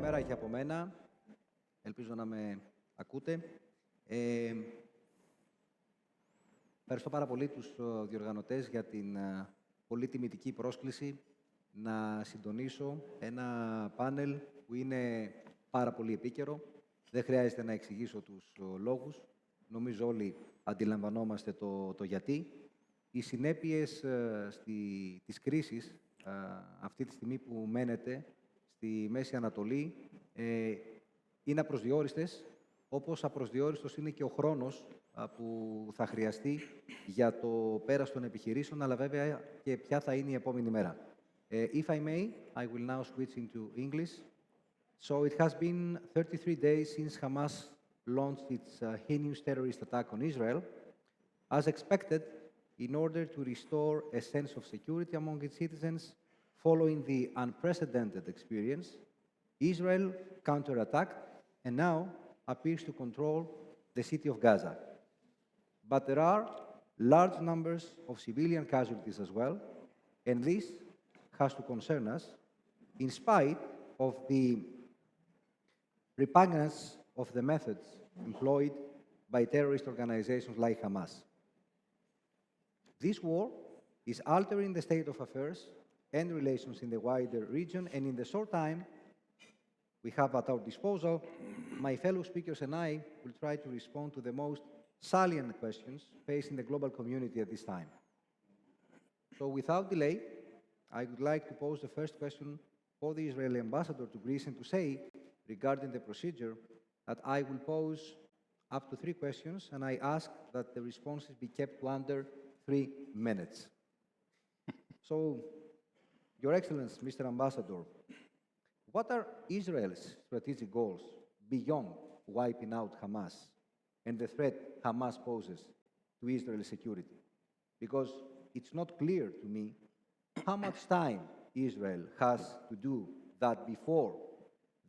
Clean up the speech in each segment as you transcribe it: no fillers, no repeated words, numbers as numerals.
καλημέρα και από μένα. Ελπίζω να με ακούτε. Ευχαριστώ πάρα πολύ τους διοργανωτές για την πολύ τιμητική πρόσκληση να συντονίσω ένα πάνελ που είναι πάρα πολύ επίκαιρο. Δεν χρειάζεται να εξηγήσω τους λόγους. Νομίζω όλοι αντιλαμβανόμαστε το γιατί. Οι συνέπειες της κρίσης αυτή τη στιγμή που μένετε στη Μέση Ανατολή είναι απροσδιόριστες, όπως απροσδιόριστος είναι και ο χρόνος που θα χρειαστεί για το πέρας των επιχειρήσεων, αλλά βέβαια και ποια θα είναι η επόμενη μέρα. If I may, I will now switch into English. So it has been 33 days since Hamas launched its heinous terrorist attack on Israel. As expected, in order to restore a sense of security among its citizens, following the unprecedented experience, Israel counterattacked and now appears to control the city of Gaza. But there are large numbers of civilian casualties as well, and this has to concern us, in spite of the repugnance of the methods employed by terrorist organizations like Hamas. This war is altering the state of affairs and relations in the wider region, and in the short time we have at our disposal, my fellow speakers and I will try to respond to the most salient questions facing the global community at this time. So without delay, I would like to pose the first question for the Israeli ambassador to Greece and to say, regarding the procedure, that I will pose up to 3 questions, and I ask that the responses be kept to under 3 minutes. So, Your Excellency, Mr. Ambassador, what are Israel's strategic goals beyond wiping out Hamas and the threat Hamas poses to Israel's security? Because it's not clear to me how much time Israel has to do that before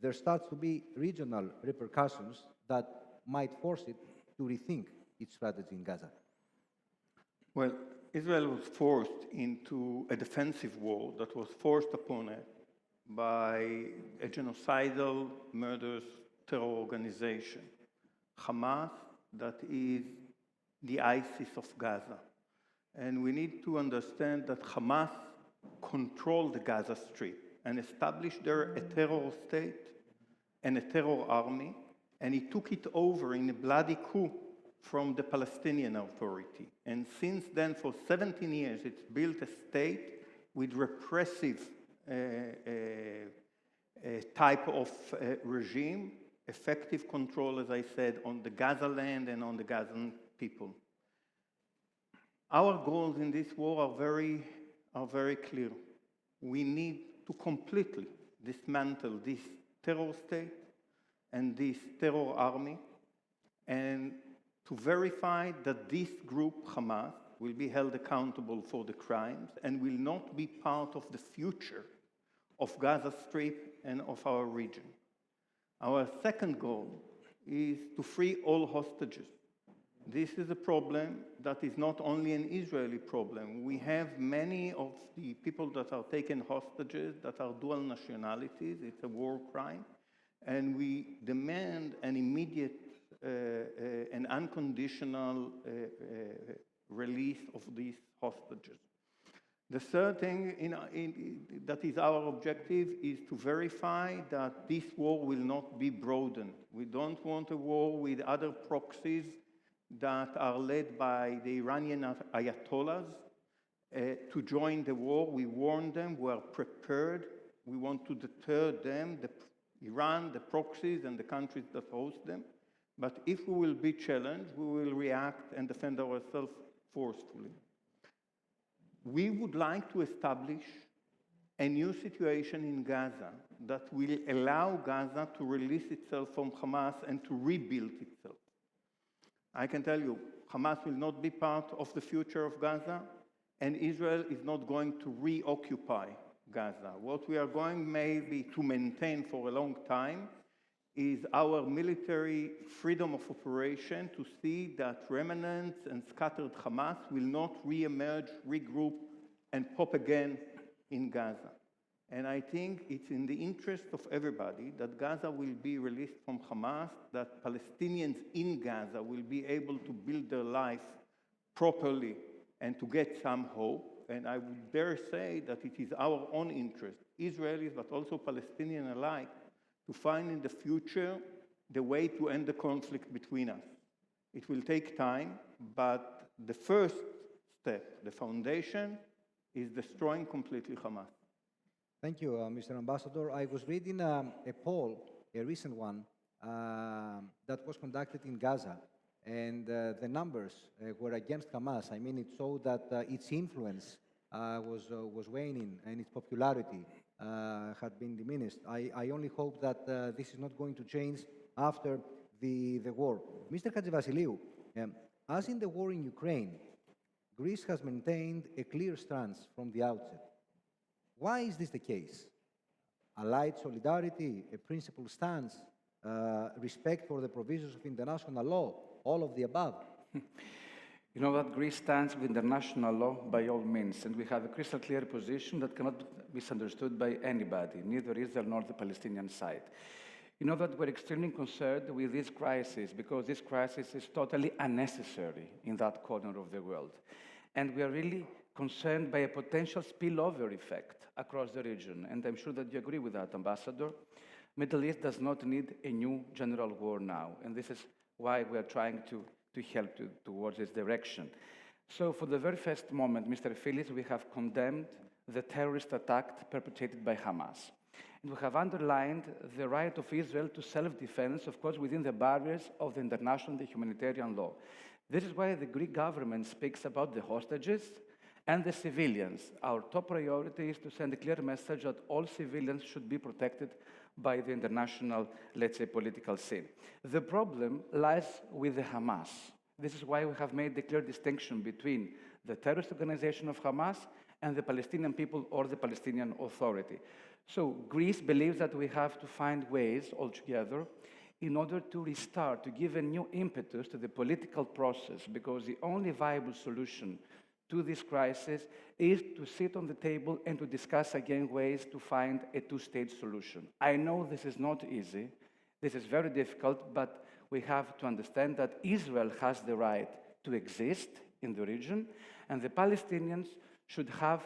there starts to be regional repercussions that might force it to rethink its strategy in Gaza. Well, Israel was forced into a defensive war that was forced upon it by a genocidal, murderous terror organization, Hamas, that is the ISIS of Gaza. And we need to understand that Hamas controlled the Gaza Strip and established there a terror state and a terror army, and he took it over in a bloody coup from the Palestinian Authority. And since then, for 17 years, it's built a state with repressive type of regime, effective control, as I said, on the Gaza land and on the Gazan people. Our goals in this war are very clear. We need to completely dismantle this terror state and this terror army, and to verify that this group, Hamas, will be held accountable for the crimes and will not be part of the future of Gaza Strip and of our region. Our second goal is to free all hostages. This is a problem that is not only an Israeli problem. We have many of the people that are taken hostages that are dual nationalities. It's a war crime. And we demand an immediate and unconditional release of these hostages. The third thing that is our objective is to verify that this war will not be broadened. We don't want a war with other proxies that are led by the Iranian Ayatollahs to join the war. We warn them, we are prepared. We want to deter them, Iran, the proxies, and the countries that host them. But if we will be challenged, we will react and defend ourselves forcefully. We would like to establish a new situation in Gaza that will allow Gaza to release itself from Hamas and to rebuild itself. I can tell you, Hamas will not be part of the future of Gaza, and Israel is not going to reoccupy Gaza. What we are going maybe to maintain for a long time is our military freedom of operation to see that remnants and scattered Hamas will not re-emerge, regroup, and pop again in Gaza. And I think it's in the interest of everybody that Gaza will be released from Hamas, that Palestinians in Gaza will be able to build their life properly and to get some hope. And I would dare say that it is our own interest, Israelis but also Palestinian alike, to find in the future the way to end the conflict between us. It will take time, but the first step, the foundation, is destroying completely Hamas. Thank you, Mr. Ambassador. I was reading a poll, a recent one, that was conducted in Gaza, and the numbers were against Hamas. I mean, it showed that its influence was waning and its popularity had been diminished. I only hope that this is not going to change after the war. Mr. Hadzivasiliou, as in the war in Ukraine, Greece has maintained a clear stance from the outset. Why is this the case? Allied solidarity, a principled stance, respect for the provisions of international law, all of the above? You know that Greece stands with international law by all means, and we have a crystal clear position that cannot be misunderstood by anybody, neither Israel nor the Palestinian side. You know that we're extremely concerned with this crisis because this crisis is totally unnecessary in that corner of the world. And we are really concerned by a potential spillover effect across the region. And I'm sure that you agree with that, Ambassador. Middle East does not need a new general war now. And this is why we are trying to help towards this direction. So for the very first moment, Mr. Phillips, we have condemned the terrorist attack perpetrated by Hamas. And we have underlined the right of Israel to self-defense, of course, within the barriers of the international and the humanitarian law. This is why the Greek government speaks about the hostages and the civilians. Our top priority is to send a clear message that all civilians should be protected by the international, let's say, political scene. The problem lies with the Hamas. This is why we have made the clear distinction between the terrorist organization of Hamas and the Palestinian people or the Palestinian Authority. So Greece believes that we have to find ways altogether in order to restart, to give a new impetus to the political process, because the only viable solution to this crisis is to sit on the table and to discuss again ways to find a two-state solution. I know this is not easy, this is very difficult, but we have to understand that Israel has the right to exist in the region, and the Palestinians should have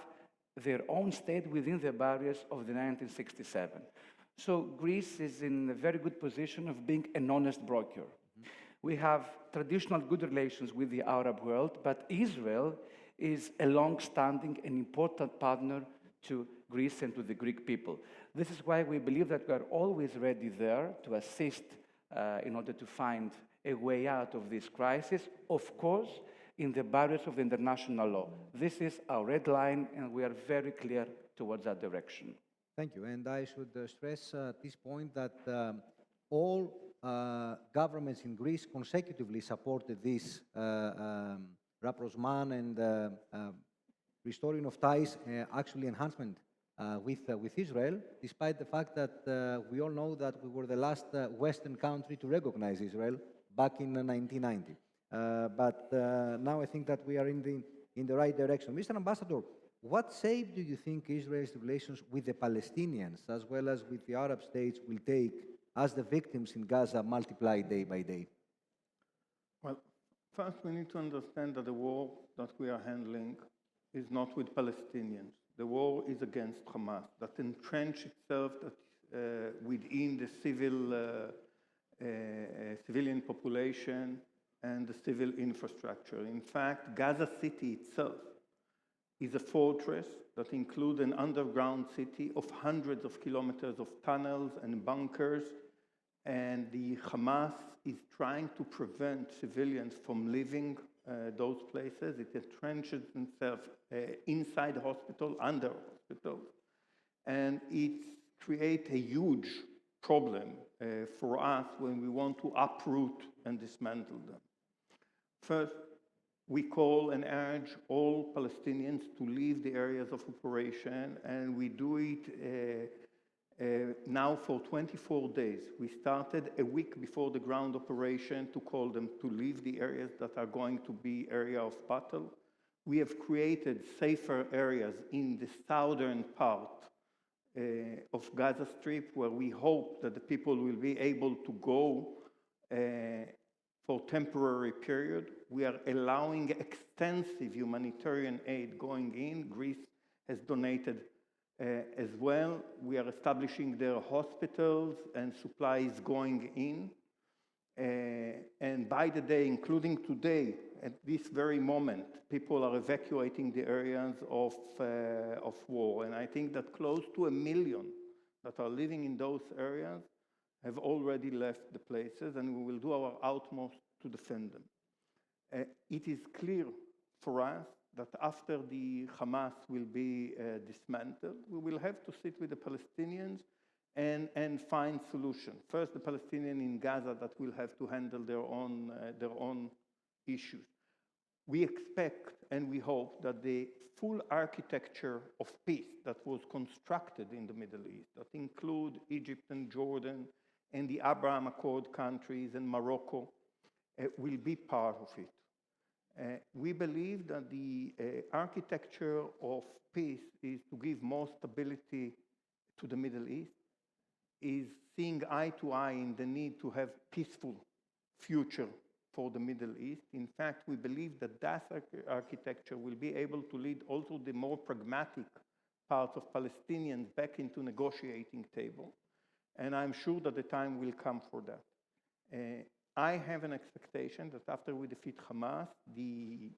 their own state within the barriers of the 1967. So Greece is in a very good position of being an honest broker. We have traditional good relations with the Arab world, but Israel is a long-standing and important partner to Greece and to the Greek people. This is why we believe that we are always ready there to assist in order to find a way out of this crisis, of course, in the barriers of the international law. This is our red line, and we are very clear towards that direction. Thank you. And I should stress at this point that all governments in Greece consecutively supported this rapprochement and restoring of ties, actually enhancement with Israel, despite the fact that we all know that we were the last Western country to recognize Israel back in 1990. But now I think that we are in the right direction. Mr. Ambassador, what shape do you think Israel's relations with the Palestinians, as well as with the Arab states, will take as the victims in Gaza multiply day by day? Well, first we need to understand that the war that we are handling is not with Palestinians. The war is against Hamas, that entrench itself within the civilian population and the civil infrastructure. In fact, Gaza City itself is a fortress that includes an underground city of hundreds of kilometers of tunnels and bunkers, and the Hamas is trying to prevent civilians from leaving those places. It entrenches itself inside the hospital, under hospitals, and it creates a huge problem for us when we want to uproot and dismantle them. First, we call and urge all Palestinians to leave the areas of operation, and we do it now for 24 days. We started a week before the ground operation to call them to leave the areas that are going to be area of battle. We have created safer areas in the southern part of Gaza Strip, where we hope that the people will be able to go for temporary period. We are allowing extensive humanitarian aid going in. Greece has donated as well. We are establishing their hospitals and supplies going in. And by the day, including today, at this very moment, people are evacuating the areas of war. And I think that close to 1 million that are living in those areas have already left the places, and we will do our utmost to defend them. It is clear for us that after the Hamas will be dismantled, we will have to sit with the Palestinians and find solutions. First, the Palestinians in Gaza that will have to handle their own issues. We expect and we hope that the full architecture of peace that was constructed in the Middle East, that include Egypt and Jordan and the Abraham Accord countries and Morocco, will be part of it. We believe that the architecture of peace is to give more stability to the Middle East, is seeing eye to eye in the need to have peaceful future for the Middle East. In fact, we believe that that architecture will be able to lead also the more pragmatic parts of Palestinians back into negotiating table. And I'm sure that the time will come for that. I have an expectation that after we defeat Hamas, the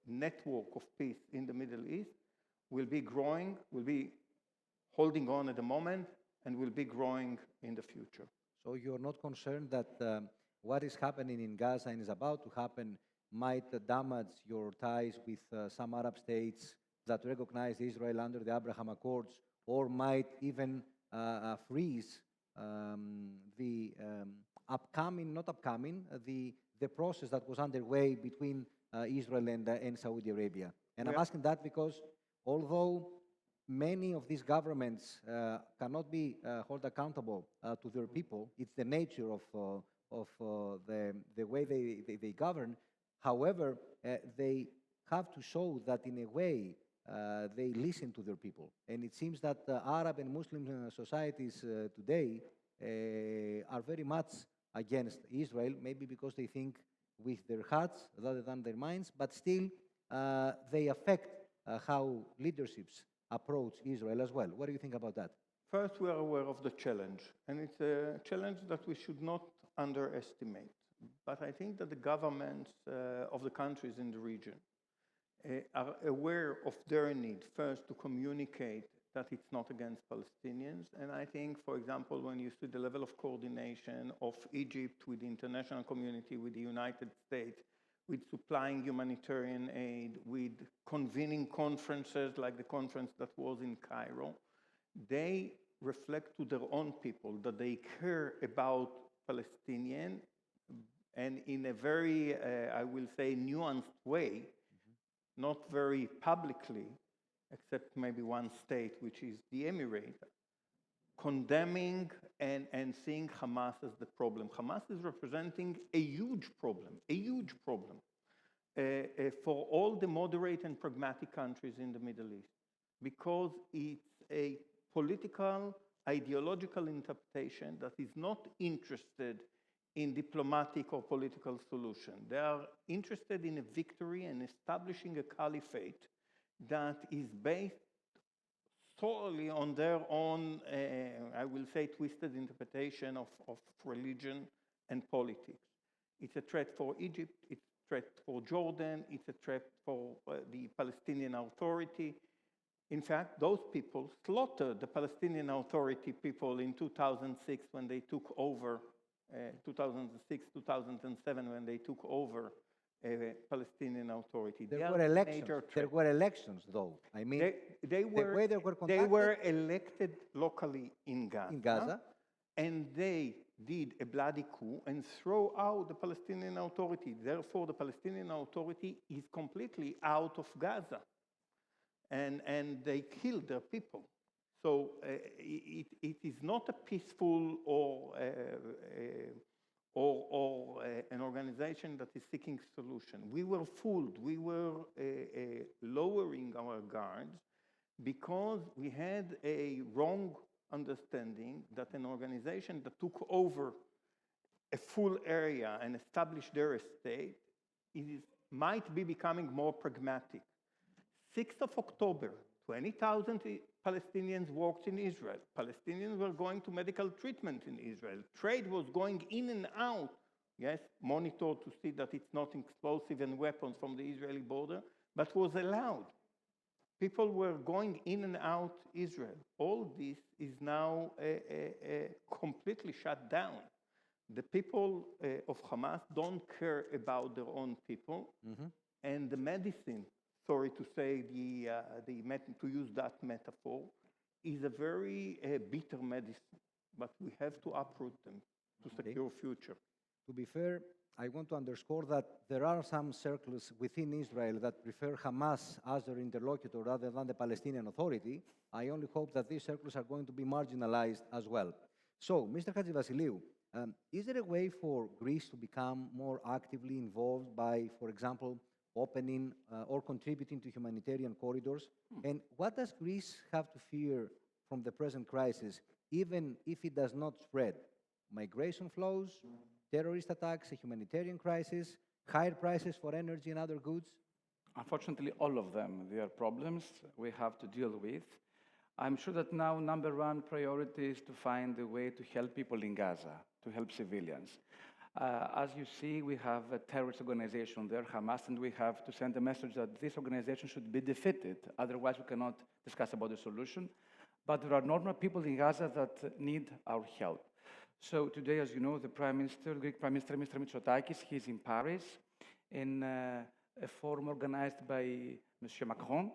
network of peace in the Middle East will be growing, will be holding on at the moment, and will be growing in the future. So you're not concerned that what is happening in Gaza and is about to happen might damage your ties with some Arab states that recognize Israel under the Abraham Accords, or might even freeze the the process that was underway between Israel and Saudi Arabia. And I'm asking that because although many of these governments cannot be held accountable to their people, it's the nature of the way they govern. However, they have to show that in a way they listen to their people. And it seems that Arab and Muslim societies today are very much against Israel, maybe because they think with their hearts rather than their minds, but still they affect how leaderships approach Israel as well. What do you think about that? First, we are aware of the challenge, and it's a challenge that we should not underestimate. But I think that the governments of the countries in the region are aware of their need, first, to communicate that it's not against Palestinians. And I think, for example, when you see the level of coordination of Egypt with the international community, with the United States, with supplying humanitarian aid, with convening conferences like the conference that was in Cairo, they reflect to their own people that they care about Palestinian, and in a very, I will say, nuanced way, not very publicly, except maybe one state, which is the Emirates, condemning and seeing Hamas as the problem. Hamas is representing a huge problem for all the moderate and pragmatic countries in the Middle East, because it's a political, ideological interpretation that is not interested in diplomatic or political solution. They are interested in a victory and establishing a caliphate that is based solely on their own, I will say, twisted interpretation of religion and politics. It's a threat for Egypt, it's a threat for Jordan, it's a threat for the Palestinian Authority. In fact, those people slaughtered the Palestinian Authority people in 2006 when they took over, 2006, 2007 when they took over Palestinian Authority. There were elections, though. I mean, they were elected locally in Gaza, and they did a bloody coup and throw out the Palestinian Authority. Therefore, the Palestinian Authority is completely out of Gaza, and they killed their people. So it is not a peaceful or an organization that is seeking solution. We were fooled. We were lowering our guards because we had a wrong understanding that an organization that took over a full area and established their state might be becoming more pragmatic. 6th of October, 20,000 Palestinians worked in Israel. Palestinians were going to medical treatment in Israel. Trade was going in and out, yes, monitored to see that it's not explosive and weapons from the Israeli border, but was allowed. People were going in and out Israel. All this is now completely shut down. The people of Hamas don't care about their own people, and the medicine, sorry to say, to use that metaphor, is a very bitter medicine, but we have to uproot them to secure future. To be fair, I want to underscore that there are some circles within Israel that prefer Hamas as their interlocutor rather than the Palestinian Authority. I only hope that these circles are going to be marginalized as well. So, Mr. Hadzivasiliou, is there a way for Greece to become more actively involved by, for example, opening or contributing to humanitarian corridors? And what does Greece have to fear from the present crisis, even if it does not spread? Migration flows, terrorist attacks, a humanitarian crisis, higher prices for energy and other goods? Unfortunately, all of them. They are problems we have to deal with. I'm sure that now number one priority is to find a way to help people in Gaza, to help civilians. As you see, we have a terrorist organization there, Hamas, and we have to send a message that this organization should be defeated. Otherwise, we cannot discuss about the solution. But there are normal people in Gaza that need our help. So today, as you know, the Greek Prime Minister, Mr. Mitsotakis, he's in Paris in a forum organized by Monsieur Macron,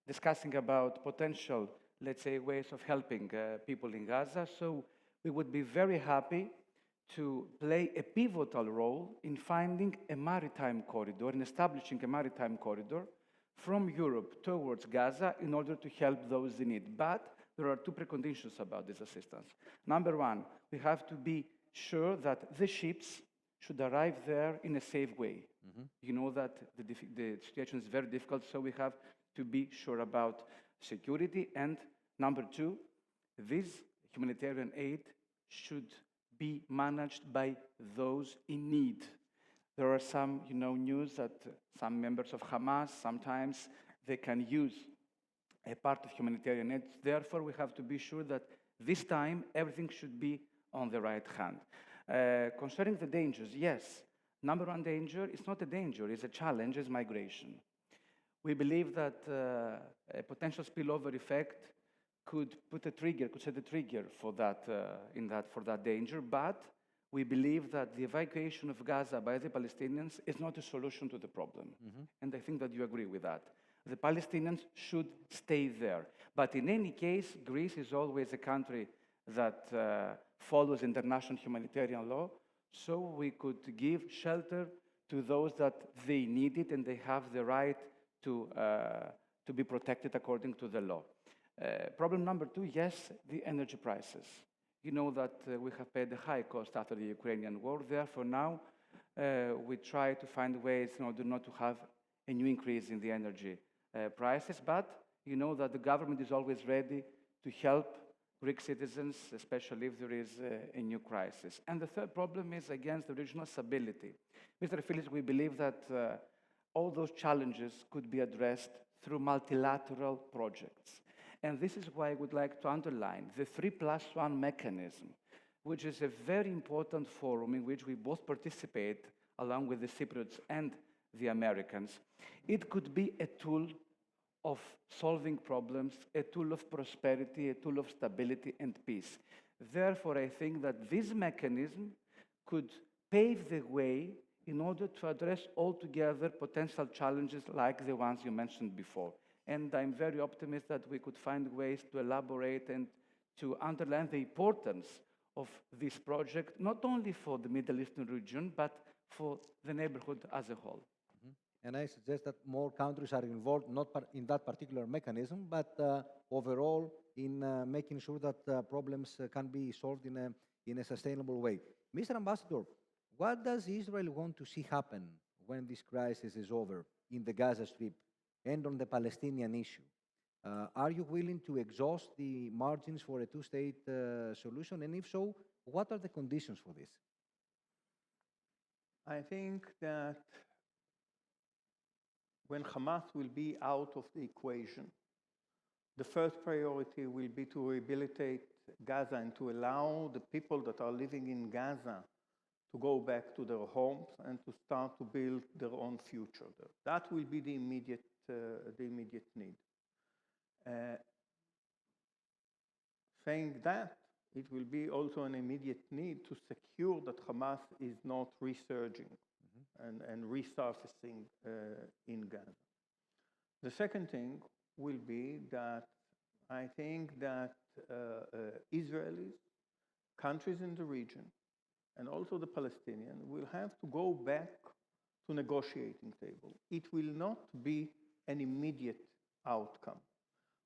discussing about potential, let's say, ways of helping people in Gaza. So we would be very happy to play a pivotal role in finding a maritime corridor, in establishing a maritime corridor from Europe towards Gaza in order to help those in need. But there are two preconditions about this assistance. Number one, we have to be sure that the ships should arrive there in a safe way. You know that the situation is very difficult, so we have to be sure about security. And number two, this humanitarian aid should be managed by those in need. There are some, news that some members of Hamas, sometimes they can use a part of humanitarian aid. Therefore, we have to be sure that this time everything should be on the right hand. Concerning the dangers, yes, number one danger is not a danger, it's a challenge, is migration. We believe that a potential spillover effect could set a trigger for that danger, but we believe that the evacuation of Gaza by the Palestinians is not a solution to the problem. And I think that you agree with that. The Palestinians should stay there. But in any case, Greece is always a country that follows international humanitarian law, so we could give shelter to those that they need it and they have the right to be protected according to the law. Problem number two, yes, the energy prices. You know that we have paid a high cost after the Ukrainian war. Therefore, now we try to find ways in order not to have a new increase in the energy prices. But you know that the government is always ready to help Greek citizens, especially if there is a new crisis. And the third problem is against the regional stability. Mr. Phillips, we believe that all those challenges could be addressed through multilateral projects. And this is why I would like to underline the 3+1 mechanism, which is a very important forum in which we both participate along with the Cypriots and the Americans. It could be a tool of solving problems, a tool of prosperity, a tool of stability and peace. Therefore, I think that this mechanism could pave the way in order to address altogether potential challenges like the ones you mentioned before. And I'm very optimistic that we could find ways to elaborate and to underline the importance of this project, not only for the Middle Eastern region, but for the neighborhood as a whole. And I suggest that more countries are involved, not in that particular mechanism, but overall in making sure that problems can be solved in a sustainable way. Mr. Ambassador, what does Israel want to see happen when this crisis is over in the Gaza Strip and on the Palestinian issue? Are you willing to exhaust the margins for a two-state solution? And if so, what are the conditions for this? I think that when Hamas will be out of the equation, the first priority will be to rehabilitate Gaza and to allow the people that are living in Gaza to go back to their homes and to start to build their own future there. That will be the immediate need. Saying that, it will be also an immediate need to secure that Hamas is not resurging and resurfacing in Gaza. The second thing will be that I think that Israelis, countries in the region, and also the Palestinians will have to go back to negotiating table. It will not be an immediate outcome.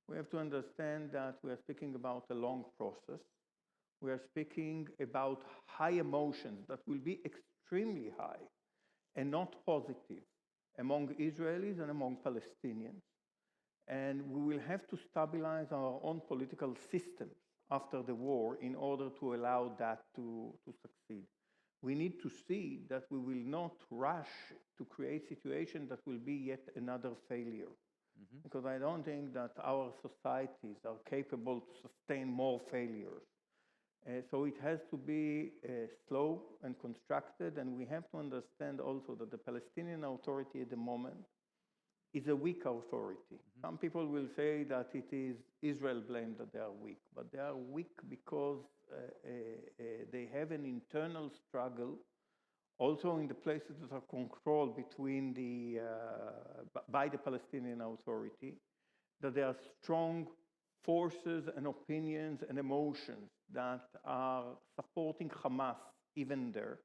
We have to understand that we are speaking about a long process. We are speaking about high emotions that will be extremely high and not positive among Israelis and among Palestinians. And we will have to stabilize our own political systems after the war in order to allow that to succeed. We need to see that we will not rush to create a situation that will be yet another failure. Because I don't think that our societies are capable to sustain more failures. So it has to be slow and constructed, and we have to understand also that the Palestinian Authority at the moment is a weak authority. Some people will say that it is Israel blamed that they are weak, but they are weak because they have an internal struggle also in the places that are controlled between by the Palestinian Authority, that there are strong forces and opinions and emotions that are supporting Hamas even there.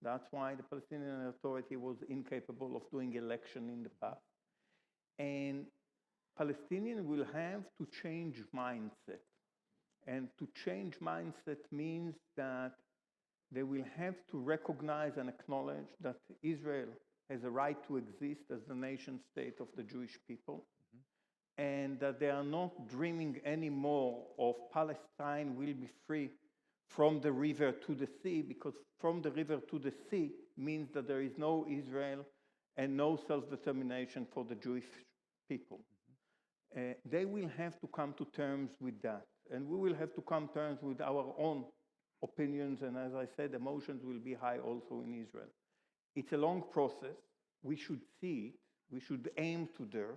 That's why the Palestinian Authority was incapable of doing election in the past. And Palestinians will have to change mindset. And to change mindset means that they will have to recognize and acknowledge that Israel has a right to exist as the nation state of the Jewish people, and that they are not dreaming anymore of Palestine will be free from the river to the sea, because from the river to the sea means that there is no Israel and no self-determination for the Jewish people. They will have to come to terms with that, and we will have to come to terms with our own opinions, and as I said, emotions will be high also in Israel. It's a long process. We should see it. We should aim to there,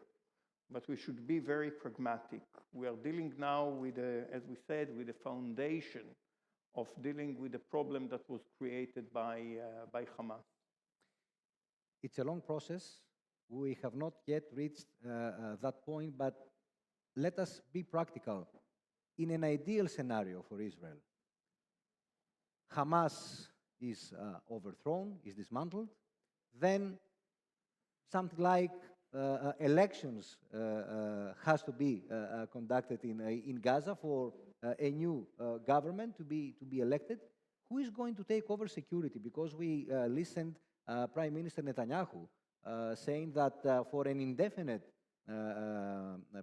but we should be very pragmatic. We are dealing now with, as we said, with the foundation of dealing with the problem that was created by Hamas. It's a long process. We have not yet reached that point, but let us be practical. In an ideal scenario for Israel, Hamas is overthrown, is dismantled, then something like elections has to be conducted in Gaza for a new government to be elected. Who is going to take over security? Because we listened Prime Minister Netanyahu saying that for an indefinite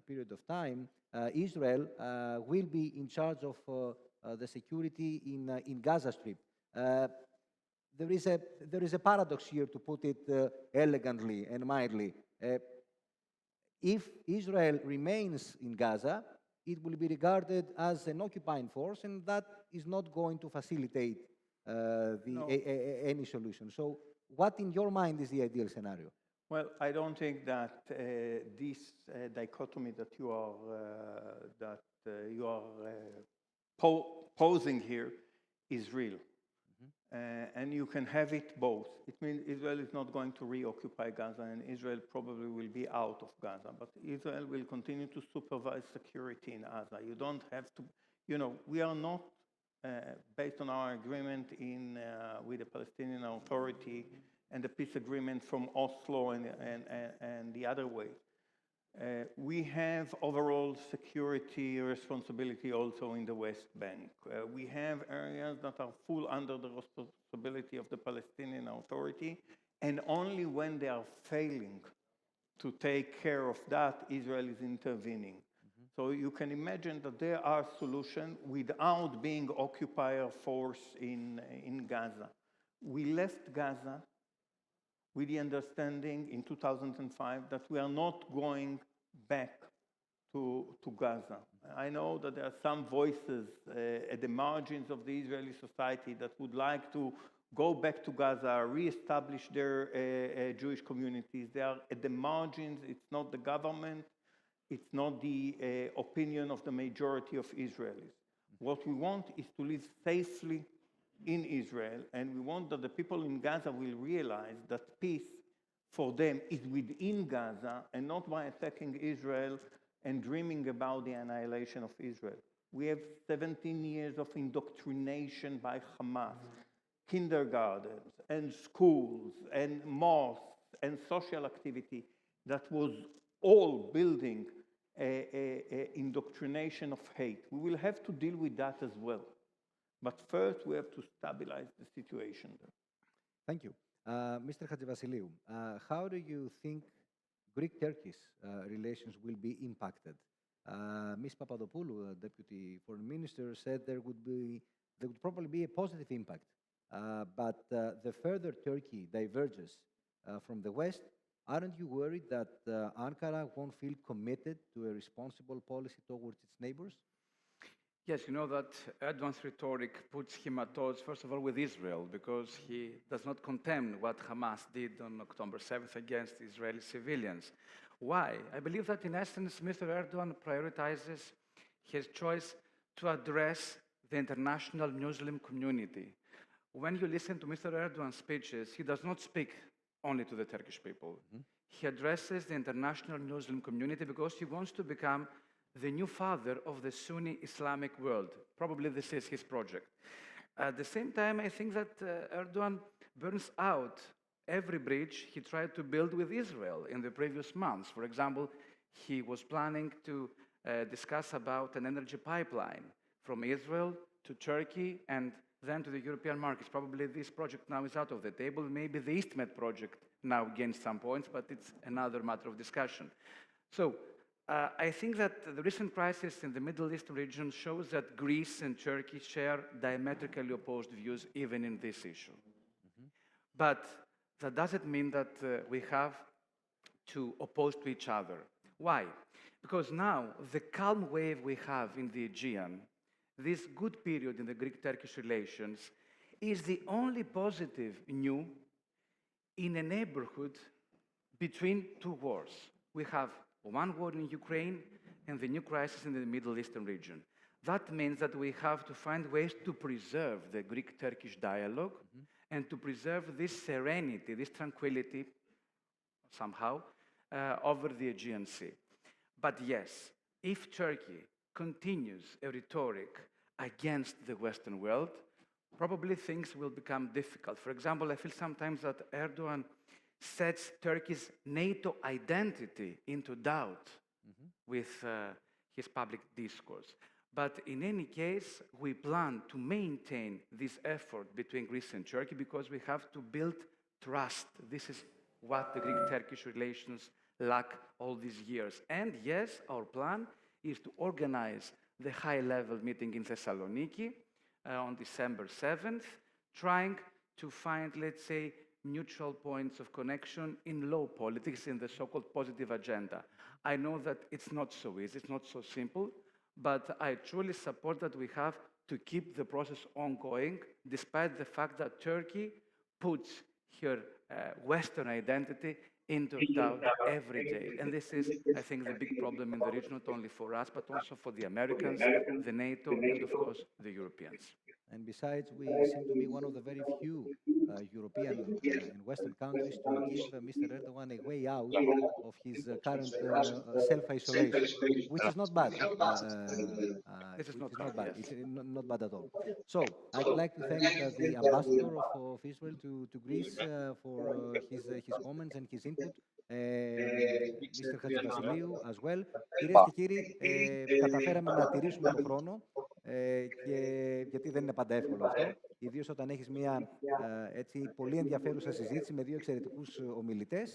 period of time, Israel will be in charge of the security in Gaza Strip. There is a paradox here, to put it elegantly and mildly. If Israel remains in Gaza, it will be regarded as an occupying force, and that is not going to facilitate any solution. So what, in your mind, is the ideal scenario? Well, I don't think that this dichotomy that you are posing here is real. And you can have it both. It means Israel is not going to reoccupy Gaza, and Israel probably will be out of Gaza, but Israel will continue to supervise security in Gaza. You don't have to, we are not, based on our agreement with the Palestinian Authority and the peace agreement from Oslo and the other way. We have overall security responsibility also in the West Bank. We have areas that are full under the responsibility of the Palestinian Authority, and only when they are failing to take care of that, Israel is intervening. So you can imagine that there are solutions without being occupier force in Gaza. We left Gaza with the understanding in 2005 that we are not going back to Gaza. I know that there are some voices at the margins of the Israeli society that would like to go back to Gaza, reestablish their Jewish communities. They are at the margins. It's not the government. It's not the opinion of the majority of Israelis. What we want is to live safely in Israel, and we want that the people in Gaza will realize that peace for them is within Gaza and not by attacking Israel and dreaming about the annihilation of Israel. We have 17 years of indoctrination by Hamas, kindergartens and schools and mosques and social activity that was all building indoctrination of hate. We will have to deal with that as well. But first, we have to stabilize the situation there. Thank you. Mr. Χατζηβασιλείου, how do you think Greek-Turkish relations will be impacted? Ms. Papadopoulou, Deputy Foreign Minister, said there would probably be a positive impact. But the further Turkey diverges from the West, aren't you worried that Ankara won't feel committed to a responsible policy towards its neighbors? Yes, you know that Erdogan's rhetoric puts him at odds, first of all, with Israel, because he does not condemn what Hamas did on October 7th against Israeli civilians. Why? I believe that in essence, Mr. Erdogan prioritizes his choice to address the international Muslim community. When you listen to Mr. Erdogan's speeches, he does not speak only to the Turkish people. He addresses the international Muslim community because he wants to become the new father of the Sunni Islamic world. Probably this is his project. At the same time, I think that Erdogan burns out every bridge he tried to build with Israel in the previous months. For example, he was planning to discuss about an energy pipeline from Israel to Turkey and then to the European markets. Probably this project now is out of the table. Maybe the EastMed project now gains some points, but it's another matter of discussion. So I think that the recent crisis in the Middle East region shows that Greece and Turkey share diametrically opposed views even in this issue. But that doesn't mean that we have to oppose to each other. Why? Because now the calm wave we have in the Aegean, this good period in the Greek-Turkish relations, is the only positive new in a neighborhood between two wars. We have one war in Ukraine and the new crisis in the Middle Eastern region. That means that we have to find ways to preserve the Greek-Turkish dialogue and to preserve this serenity, this tranquility, somehow, over the Aegean Sea. But yes, if Turkey continues a rhetoric against the Western world, probably things will become difficult. For example, I feel sometimes that Erdogan sets Turkey's NATO identity into doubt with his public discourse. But in any case, we plan to maintain this effort between Greece and Turkey because we have to build trust. This is what the Greek-Turkish relations lack all these years. And yes, our plan is to organize the high-level meeting in Thessaloniki on December 7th, trying to find, let's say, mutual points of connection in law politics, in the so-called positive agenda. I know that it's not so easy, it's not so simple, but I truly support that we have to keep the process ongoing, despite the fact that Turkey puts her Western identity into doubt every day. And this is, I think, the big problem in the region, not only for us, but also for the Americans, the NATO, and of course, the Europeans. And besides, we seem to be one of the very few European and Western countries to give Mr. Erdogan a way out of his current self-isolation, which is not bad. This is not Not bad, bad. yes. It's not bad at all. So I'd like to thank the ambassador of Israel to Greece for his comments and his input. Mr. Χατζηβασιλείου as well. Κυρίες και κύριοι, καταφέραμε να τηρήσουμε το χρόνο, γιατί δεν είναι πάντα εύκολο αυτό, ιδίως όταν έχεις μια έτσι πολύ ενδιαφέρουσα συζήτηση με δύο εξαιρετικούς ομιλητές.